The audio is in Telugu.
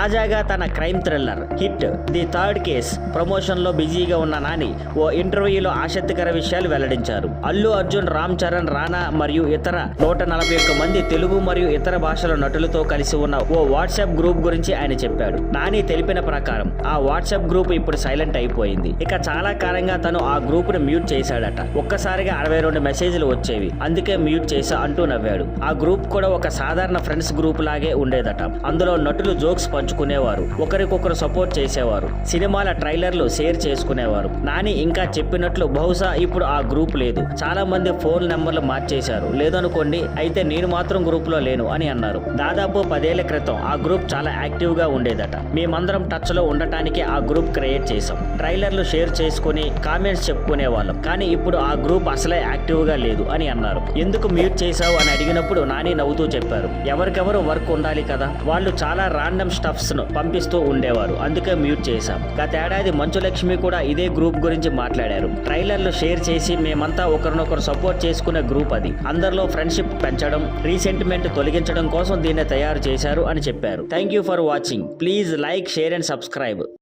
తాజాగా తన crime thriller hit the third case promotion లో బిజీగా ఉన్న నాని ఓ ఇంటర్వ్యూలో ఆసక్తికర విషయాలు వెల్లడించారు. అల్లు అర్జున్, రామ్ చరణ్, రానా మరియు ఇతర 141 మంది తెలుగు మరియు ఇతర భాషల నటులతో కలిసి ఉన్న ఓ వాట్సాప్ గ్రూప్ గురించి ఆయన చెప్పాడు. నాని తెలిపిన ప్రకారం ఆ వాట్సాప్ గ్రూప్ ఇప్పుడు సైలెంట్ అయిపోయింది. ఇక చాలా కాలంగా తను ఆ గ్రూప్ ను మ్యూట్ చేశాడట. ఒక్కసారిగా 62 మెసేజ్లు వచ్చేవి, అందుకే మ్యూట్ చేశా అంటూ నవ్వాడు. ఆ గ్రూప్ కూడా ఒక సాధారణ ఫ్రెండ్స్ గ్రూప్ లాగే ఉండేదట. అందులో నటులు జోక్స్ పంచుకునేవారు, ఒకరికొకరు సపోర్ట్ చేసేవారు, సినిమాల ట్రైలర్లు షేర్ చేసుకునేవారు. నాని ఇంకా చెప్పినట్లు బహుశా ఇప్పుడు ఆ గ్రూప్ లేదు, చాలా మంది ఫోన్ నెంబర్లు మార్చేశారు లేదనుకోండి, అయితే నేను మాత్రం గ్రూప్ లో లేను అని అన్నారు. దాదాపు 10 ఏళ్ల క్రితం ఆ గ్రూప్ చాలా యాక్టివ్ గా ఉండేదట. మేమందరం టచ్ లో ఉండటానికి ఆ గ్రూప్ క్రియేట్ చేసాం, ట్రైలర్లు షేర్ చేసుకుని కామెంట్స్ చెప్పుకునే వాళ్ళం. కానీ ఇప్పుడు ఆ గ్రూప్ అసలే యాక్టివ్ గా లేదు అని అన్నారు. ఎందుకు మ్యూట్ చేశావు అని అడిగినప్పుడు నాని నవ్వుతూ చెప్పారు, ఎవరికెవరు వర్క్ ఉండాలి కదా, వాళ్ళు చాలా రాండమ్ స్టఫ్స్ ను పంపిస్తూ ఉండేవారు, అందుకే మ్యూట్ చేశాం. గతేడాది మంచు లక్ష్మి కూడా ఇదే గ్రూప్ గురించి మాట్లాడారు. ట్రైలర్లు షేర్ చేసి మేమంతా ఒకరినొకరు సపోర్ట్ చేసుకునే గ్రూప్ అది. అందరిలో ఫ్రెండ్షిప్ పెంచడం, రీసెంటిమెంట్ తొలగించడం కోసం దీన్ని తయారు చేశారు అని చెప్పారు. Thank you for watching. Please like, share and subscribe.